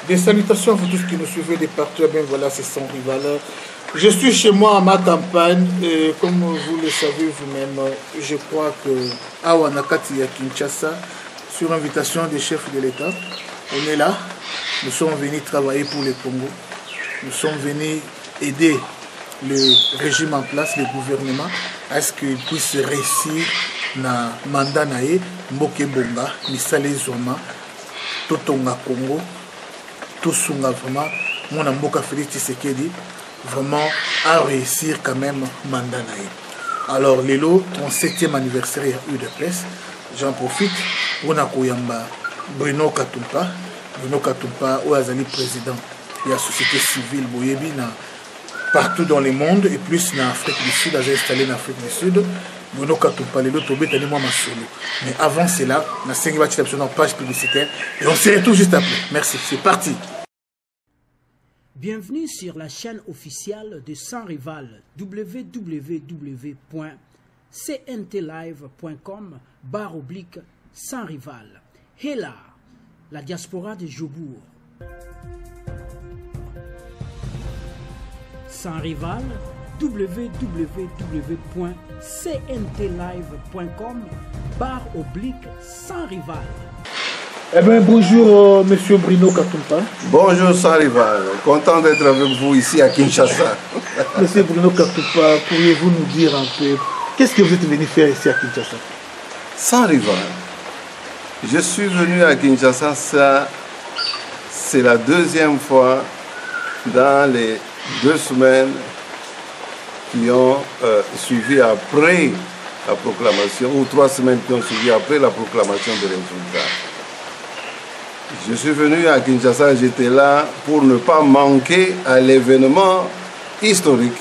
Des salutations à vous tous qui nous suivez des partout. Ben voilà, c'est Sans Rival. Je suis chez moi à ma campagne et comme vous le savez vous-même, je crois que à Wanakati à Kinshasa, sur invitation des chefs de l'État, on est là. Nous sommes venus travailler pour le Congo. Nous sommes venus aider le régime en place, le gouvernement, à ce qu'il puisse réussir na mandat nae Mboke Bonga, Misale Zoma, Totonga Congo, Tosunga vraiment, mon Mboka Félix Tshisekedi, vraiment à réussir quand même mandat nae. Alors, Lelo, 37e anniversaire UDPS, j'en profite pour Nakoyamba Bruno Katumpa. Bruno Katumpa, où Azali président de la société civile Boyebi, partout dans le monde et plus en Afrique du Sud, j'ai installé en Afrique du Sud. Bruno Katumpa, les autres, moi ma solo. Mais avant cela, on a 5 page publicitaire et on se retrouve juste après. Merci, c'est parti. Bienvenue sur la chaîne officielle de Sans Rival, www.cntlive.com/sans rival. Et là, la diaspora de Jobourg. Sans Rival, www.cntlive.com/sans rival. Eh bien, bonjour, monsieur Bruno Katumpa. Bonjour, Sans Rival. Content d'être avec vous ici à Kinshasa. Monsieur Bruno Katumpa, pourriez-vous nous dire un peu, qu'est-ce que vous êtes venu faire ici à Kinshasa? Sans Rival. Je suis venu à Kinshasa, ça, c'est la deuxième fois dans les 2 semaines qui ont suivi après la proclamation, ou 3 semaines qui ont suivi après la proclamation des résultats. Je suis venu à Kinshasa, j'étais là pour ne pas manquer à l'événement historique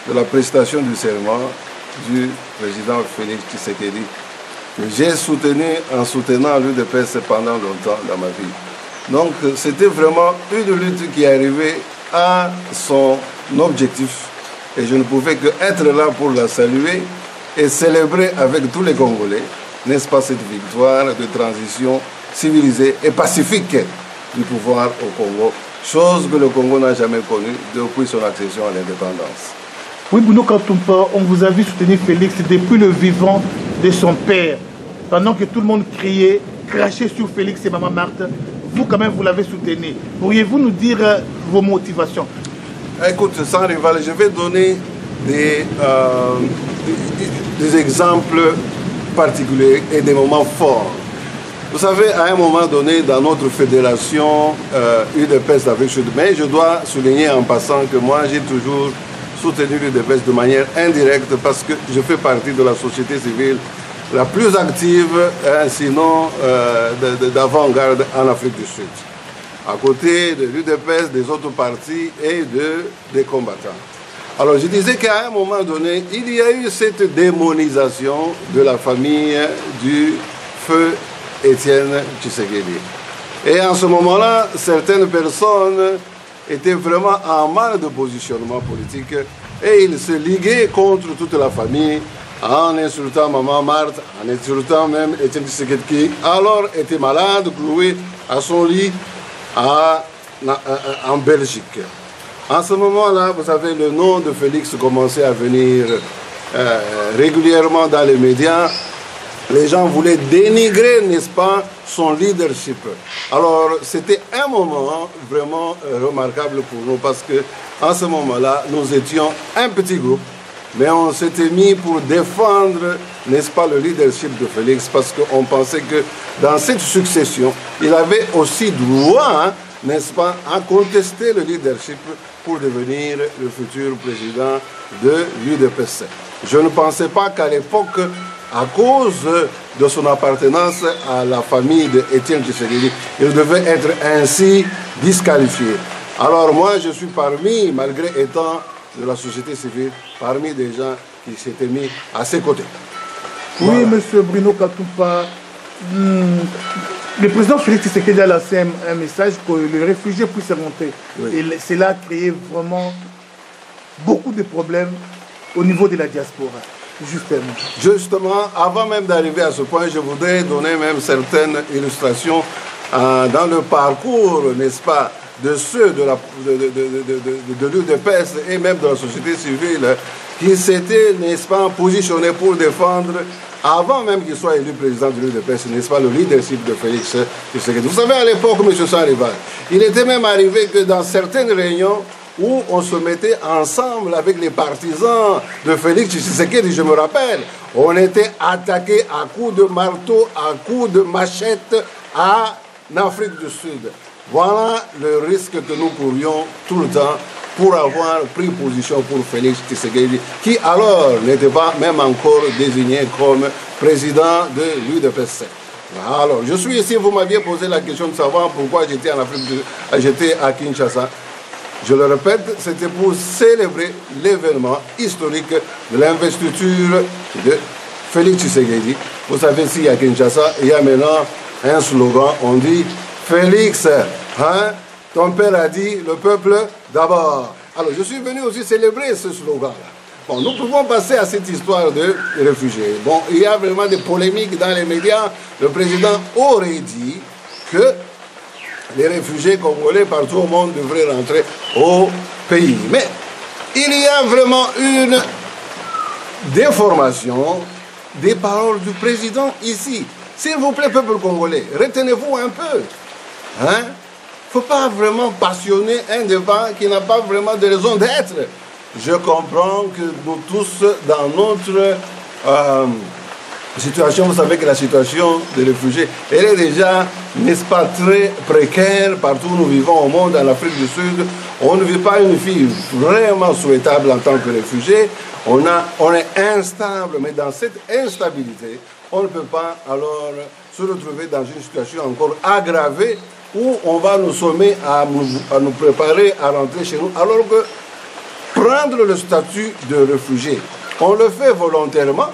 de la prestation du serment du président Félix Tshisekedi, que j'ai soutenu en soutenant l'UDPS pendant longtemps dans ma vie. Donc c'était vraiment une lutte qui arrivait à son objectif et je ne pouvais que être là pour la saluer et célébrer avec tous les Congolais, n'est-ce pas, cette victoire de transition civilisée et pacifique du pouvoir au Congo, chose que le Congo n'a jamais connue depuis son accession à l'indépendance. Oui, Bruno Katumpa, on vous a vu soutenir Félix depuis le vivant de son père. Pendant que tout le monde criait, crachait sur Félix et Maman Marthe, vous quand même vous l'avez soutenu. Pourriez-vous nous dire vos motivations? Écoute, Sans Rival, je vais donner des exemples particuliers et des moments forts. Vous savez, à un moment donné, dans notre fédération UDPS avec mais je dois souligner en passant que moi, j'ai toujours soutenu l'UDPS de manière indirecte parce que je fais partie de la société civile la plus active, sinon d'avant-garde en Afrique du Sud, à côté de l'UDPS, des autres partis et des combattants. Alors je disais qu'à un moment donné, il y a eu cette démonisation de la famille du feu Étienne Tshisekedi. Et en ce moment-là, certaines personnes étaient vraiment en mal de positionnement politique et ils se liguaient contre toute la famille en insultant Maman Marthe, en insultant même Étienne Tshisekedi qui alors était malade, cloué à son lit en Belgique. En ce moment-là, vous savez, le nom de Félix commençait à venir régulièrement dans les médias. Les gens voulaient dénigrer, n'est-ce pas, son leadership. Alors, c'était un moment vraiment remarquable pour nous parce que en ce moment-là, nous étions un petit groupe, mais on s'était mis pour défendre, n'est-ce pas, le leadership de Félix parce qu'on pensait que dans cette succession, il avait aussi droit, n'est-ce pas, à contester le leadership pour devenir le futur président de l'UDPS. Je ne pensais pas qu'à l'époque, à cause de son appartenance à la famille d'Étienne Tshisekedi, il devait être ainsi disqualifié. Alors moi, je suis parmi, malgré étant de la société civile, parmi des gens qui s'étaient mis à ses côtés. Oui, voilà. Monsieur Bruno Katumpa, le président Félix Tshisekedi a lancé un message que les réfugiés puissent remonter. Oui. Et cela a créé vraiment beaucoup de problèmes au niveau de la diaspora. Justement, avant même d'arriver à ce point, je voudrais donner même certaines illustrations dans le parcours, n'est-ce pas, de ceux de l'UDPS et même de la société civile qui s'étaient, n'est-ce pas, positionnés pour défendre, avant même qu'il soit élu président de l'UDPS, n'est-ce pas, le leadership de Félix Tshisekedi. Vous savez, à l'époque, M. Sarival, il était même arrivé que dans certaines réunions où on se mettait ensemble avec les partisans de Félix Tshisekedi, je me rappelle, on était attaqué à coups de marteau, à coups de machette en Afrique du Sud. Voilà le risque que nous courions tout le temps pour avoir pris position pour Félix Tshisekedi, qui alors n'était pas même encore désigné comme président de l'UDPS. Alors, je suis ici, vous m'aviez posé la question de savoir pourquoi j'étais en Afrique, j'étais à Kinshasa. Je le répète, c'était pour célébrer l'événement historique de l'investiture de Félix Tshisekedi. Vous savez, ici à Kinshasa, il y a maintenant un slogan, on dit « Félix, hein, ton père a dit le peuple d'abord ». Alors, je suis venu aussi célébrer ce slogan-là. Bon, nous pouvons passer à cette histoire de réfugiés. Bon, il y a vraiment des polémiques dans les médias. Le président aurait dit que les réfugiés congolais partout au monde devraient rentrer au pays. Mais il y a vraiment une déformation des paroles du président ici. S'il vous plaît, peuple congolais, retenez-vous un peu. Hein? Il ne faut pas vraiment passionner un débat qui n'a pas vraiment de raison d'être. Je comprends que nous tous, dans notre situation, vous savez que la situation des réfugiés, elle est déjà, n'est-ce pas, très précaire partout où nous vivons au monde, en Afrique du Sud. On ne vit pas une vie vraiment souhaitable en tant que réfugié. On est instable, mais dans cette instabilité, on ne peut pas alors se retrouver dans une situation encore aggravée où on va nous sommer à nous préparer à rentrer chez nous, alors que prendre le statut de réfugié, on le fait volontairement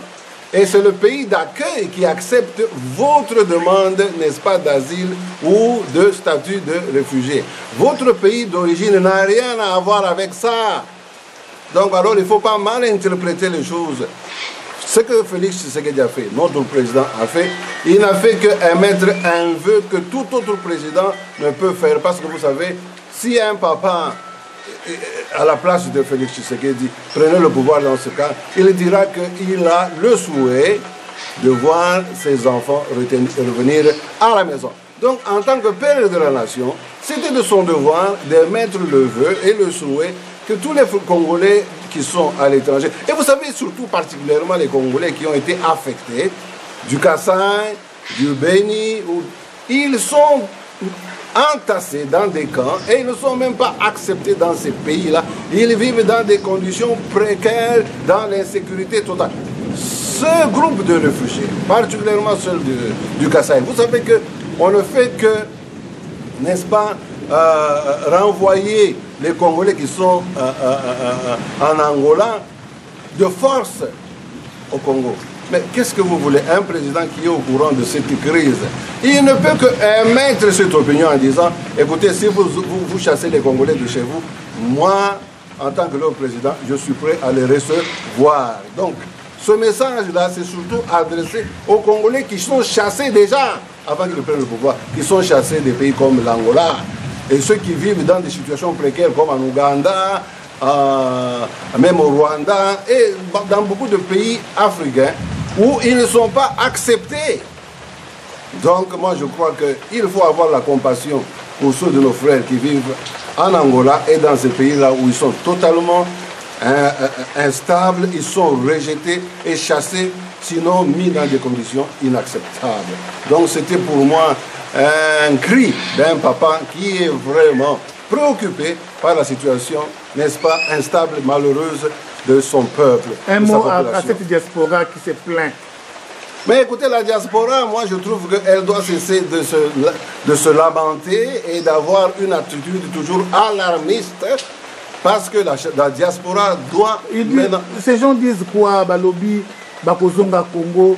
et c'est le pays d'accueil qui accepte votre demande, n'est-ce pas, d'asile ou de statut de réfugié. Votre pays d'origine n'a rien à voir avec ça. Donc alors il ne faut pas mal interpréter les choses. Ce que Félix Tshisekedi a fait, notre président a fait, il n'a fait qu'émettre un vœu que tout autre président ne peut faire. Parce que vous savez, si un papa, à la place de Félix Tshisekedi, prenait le pouvoir dans ce cas, il dira qu'il a le souhait de voir ses enfants revenir à la maison. Donc, en tant que père de la nation, c'était de son devoir d'émettre le vœu et le souhait que tous les Congolais qui sont à l'étranger, et vous savez surtout particulièrement les Congolais qui ont été affectés, du Kasaï, du Béni, ils sont entassés dans des camps et ils ne sont même pas acceptés dans ces pays-là. Ils vivent dans des conditions précaires, dans l'insécurité totale. Ce groupe de réfugiés, particulièrement ceux du Kasaï, vous savez qu'on ne fait que, n'est-ce pas, renvoyer les Congolais qui sont en Angola de force au Congo. Mais qu'est-ce que vous voulez? Un président qui est au courant de cette crise, il ne peut que émettre cette opinion en disant, écoutez, si vous chassez les Congolais de chez vous, moi, en tant que leur président, je suis prêt à les recevoir. Donc, ce message-là, c'est surtout adressé aux Congolais qui sont chassés déjà, avant qu'ils prennent le pouvoir, qui sont chassés des pays comme l'Angola, et ceux qui vivent dans des situations précaires comme en Ouganda, même au Rwanda, et dans beaucoup de pays africains, où ils ne sont pas acceptés. Donc moi je crois qu'il faut avoir la compassion pour ceux de nos frères qui vivent en Angola et dans ces pays-là où ils sont totalement instables, ils sont rejetés et chassés, sinon mis dans des conditions inacceptables. Donc c'était pour moi un cri d'un papa qui est vraiment préoccupé par la situation, n'est-ce pas, instable, malheureuse de son peuple. Un mot à cette diaspora qui se plaint. Mais écoutez, la diaspora, moi je trouve qu'elle doit cesser de se lamenter et d'avoir une attitude toujours alarmiste, parce que la diaspora doit... Ces gens disent quoi? Balobi, Bakozonga Congo,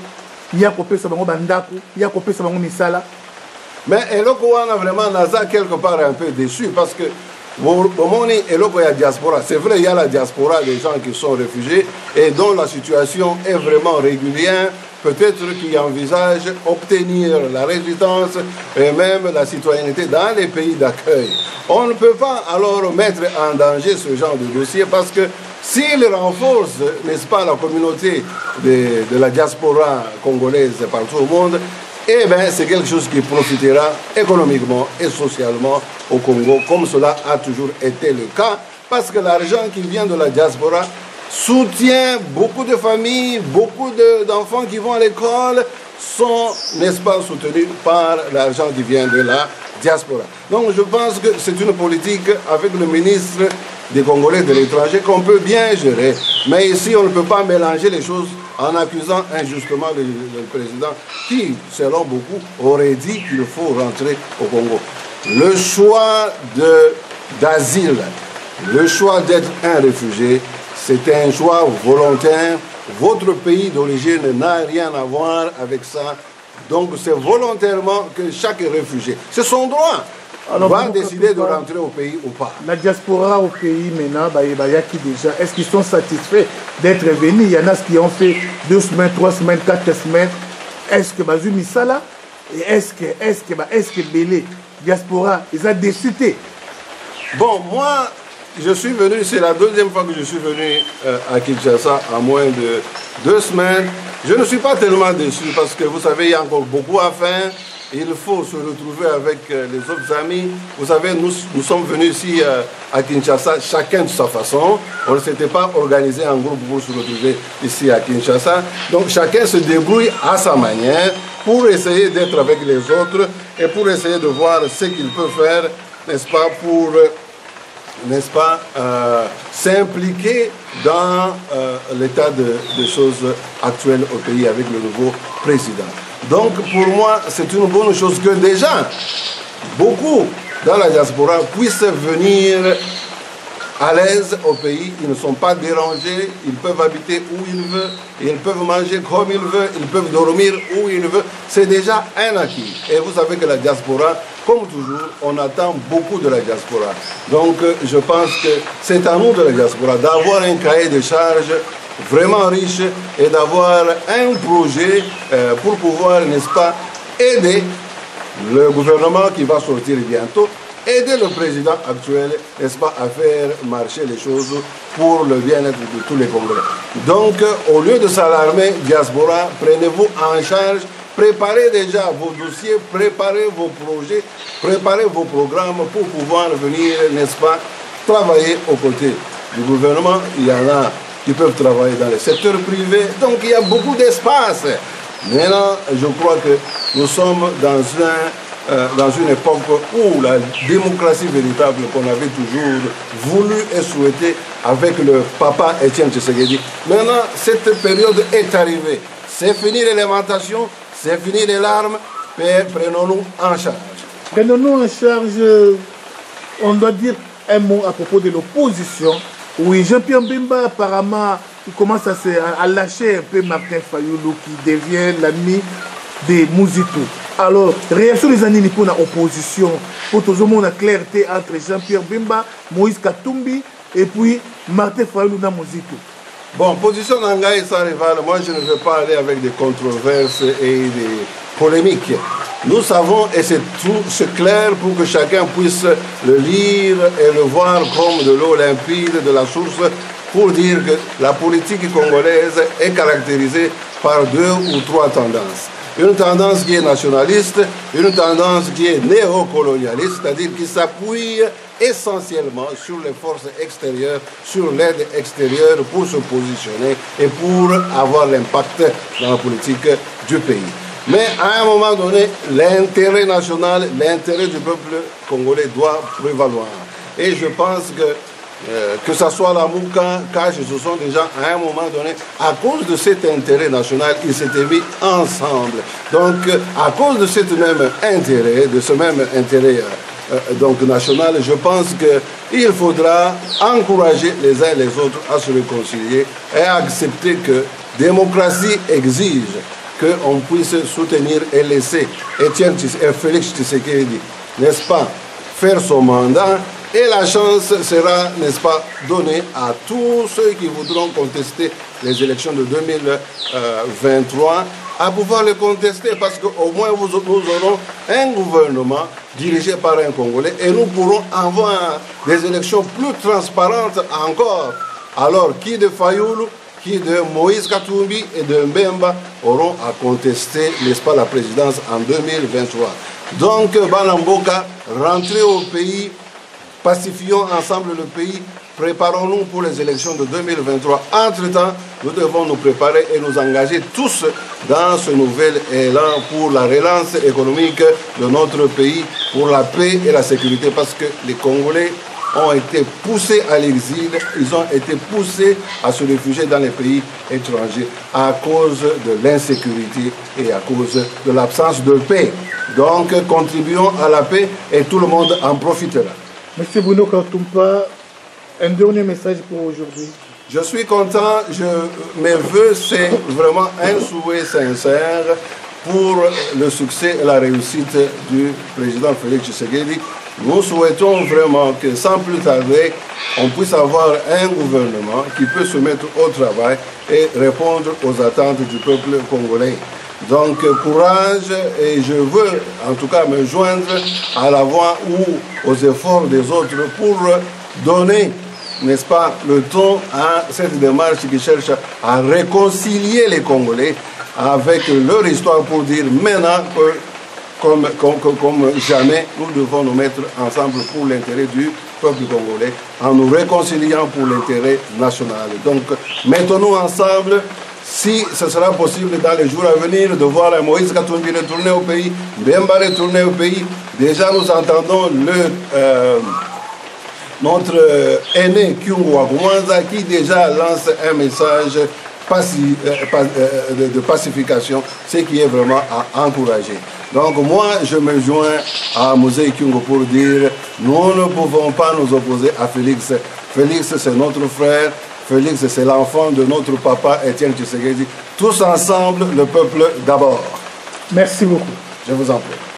Yakopesa Bango Bandaku, Yakopesa Bango Misala. Mais Eloko a vraiment Naza quelque part un peu déçu, parce que C'est vrai, il y a la diaspora des gens qui sont réfugiés et dont la situation est vraiment régulière. Peut-être qui envisagent obtenir la résidence et même la citoyenneté dans les pays d'accueil. On ne peut pas alors mettre en danger ce genre de dossier parce que s'il renforce, n'est-ce pas, la communauté de la diaspora congolaise partout au monde, eh bien, c'est quelque chose qui profitera économiquement et socialement au Congo, comme cela a toujours été le cas, parce que l'argent qui vient de la diaspora soutient beaucoup de familles, beaucoup d'enfants qui vont à l'école sont, n'est-ce pas, soutenus par l'argent qui vient de la diaspora. Donc je pense que c'est une politique avec le ministre des Congolais de l'étranger qu'on peut bien gérer. Mais ici, on ne peut pas mélanger les choses en accusant injustement le président qui, selon beaucoup, aurait dit qu'il faut rentrer au Congo. Le choix d'asile, le choix d'être un réfugié, c'est un choix volontaire. Votre pays d'origine n'a rien à voir avec ça. Donc c'est volontairement que chaque réfugié, c'est son droit, va décider de rentrer au pays ou pas. La diaspora au pays maintenant, qui déjà, est-ce qu'ils sont satisfaits d'être venus? Il y en a qui ont fait 2 semaines, 3 semaines, 4 semaines. Est-ce que Bazumi ça là? Est-ce que Bélé, diaspora, ils ont décidé? Bon, moi, je suis venu, c'est la 2e fois que je suis venu à Kinshasa en moins de 2 semaines. Je ne suis pas tellement déçu parce que vous savez, il y a encore beaucoup à faire. Il faut se retrouver avec les autres amis. Vous savez, nous sommes venus ici à Kinshasa, chacun de sa façon. On ne s'était pas organisé en groupe pour se retrouver ici à Kinshasa. Donc chacun se débrouille à sa manière pour essayer d'être avec les autres et pour essayer de voir ce qu'il peut faire, n'est-ce pas, pour s'impliquer dans l'état de choses actuelles au pays avec le nouveau président. Donc pour moi, c'est une bonne chose que déjà, beaucoup dans la diaspora puissent venir à l'aise au pays, ils ne sont pas dérangés, ils peuvent habiter où ils veulent, ils peuvent manger comme ils veulent, ils peuvent dormir où ils veulent. C'est déjà un acquis. Et vous savez que la diaspora, comme toujours, on attend beaucoup de la diaspora. Donc je pense que c'est à nous de la diaspora d'avoir un cahier de charges vraiment riche et d'avoir un projet pour pouvoir, n'est-ce pas, aider le gouvernement qui va sortir bientôt, aider le président actuel, n'est-ce pas, à faire marcher les choses pour le bien-être de tous les Congolais. Donc, au lieu de s'alarmer, diaspora, prenez-vous en charge, préparez déjà vos dossiers, préparez vos projets, préparez vos programmes pour pouvoir venir, n'est-ce pas, travailler aux côtés du gouvernement. Il y en a qui peuvent travailler dans le secteur privé, donc il y a beaucoup d'espace. Maintenant, je crois que nous sommes dans une époque où la démocratie véritable qu'on avait toujours voulu et souhaité avec le papa Étienne Tshisekedi, maintenant cette période est arrivée. C'est fini l'alimentation, c'est fini les larmes, mais prenons-nous en charge. Prenons-nous en charge, on doit dire un mot à propos de l'opposition. Oui, Jean-Pierre Bemba, apparemment, il commence à lâcher un peu Martin Fayulu qui devient l'ami de Mouzito. Alors, réaction des années pour l'opposition, pour tout le monde, la clarté entre Jean-Pierre Bemba, Moïse Katumbi et puis Martin Fayulu dans Mouzito. Bon, position d'Angaï sans rival, moi je ne veux pas aller avec des controverses et des polémiques. Nous savons, et c'est clair pour que chacun puisse le lire et le voir comme de l'eau limpide de la source, pour dire que la politique congolaise est caractérisée par 2 ou 3 tendances. Une tendance qui est nationaliste, une tendance qui est néocolonialiste, c'est-à-dire qui s'appuie essentiellement sur les forces extérieures, sur l'aide extérieure pour se positionner et pour avoir l'impact dans la politique du pays. Mais à un moment donné, l'intérêt national, l'intérêt du peuple congolais doit prévaloir. Et je pense que ce soit la Mouka, Kash, ce sont des gens, à un moment donné, à cause de cet intérêt national, ils s'étaient mis ensemble. Donc, à cause de ce même intérêt donc national, je pense qu'il faudra encourager les uns et les autres à se réconcilier et à accepter que démocratie exige qu'on puisse soutenir et laisser Félix Tshisekedi, n'est-ce pas, faire son mandat Et la chance sera, n'est-ce pas, donnée à tous ceux qui voudront contester les élections de 2023 à pouvoir les contester parce qu'au moins nous aurons un gouvernement dirigé par un Congolais et nous pourrons avoir des élections plus transparentes encore. Alors, qui de Fayoulou, qui de Moïse Katumbi et de Mbemba auront à contester, n'est-ce pas, la présidence en 2023. Donc, Banamboka, rentrez au pays, pacifions ensemble le pays, préparons-nous pour les élections de 2023. Entre-temps, nous devons nous préparer et nous engager tous dans ce nouvel élan pour la relance économique de notre pays, pour la paix et la sécurité, parce que les Congolais ont été poussés à l'exil, ils ont été poussés à se réfugier dans les pays étrangers à cause de l'insécurité et à cause de l'absence de paix. Donc, contribuons à la paix et tout le monde en profitera. Monsieur Bruno Katumpa, un dernier message pour aujourd'hui. Je suis content, mes voeux, c'est vraiment un souhait sincère pour le succès et la réussite du président Félix Tshisekedi. Nous souhaitons vraiment que sans plus tarder, on puisse avoir un gouvernement qui peut se mettre au travail et répondre aux attentes du peuple congolais. Donc courage, et je veux en tout cas me joindre à la voix ou aux efforts des autres pour donner, n'est-ce pas, le ton à cette démarche qui cherche à réconcilier les Congolais avec leur histoire pour dire maintenant que comme jamais, nous devons nous mettre ensemble pour l'intérêt du peuple congolais, en nous réconciliant pour l'intérêt national. Donc, mettons-nous ensemble, si ce sera possible dans les jours à venir, de voir Moïse Katumbi retourner au pays, Mbemba retourner au pays. Déjà, nous entendons notre aîné Kyungu Wakumwanza qui déjà lance un message de pacification, ce qui est vraiment à encourager. Donc moi, je me joins à Moïse Kyungu pour dire, nous ne pouvons pas nous opposer à Félix. Félix, c'est notre frère. Félix, c'est l'enfant de notre papa Étienne Tshisekedi. Tous ensemble, le peuple d'abord. Merci beaucoup. Je vous en prie.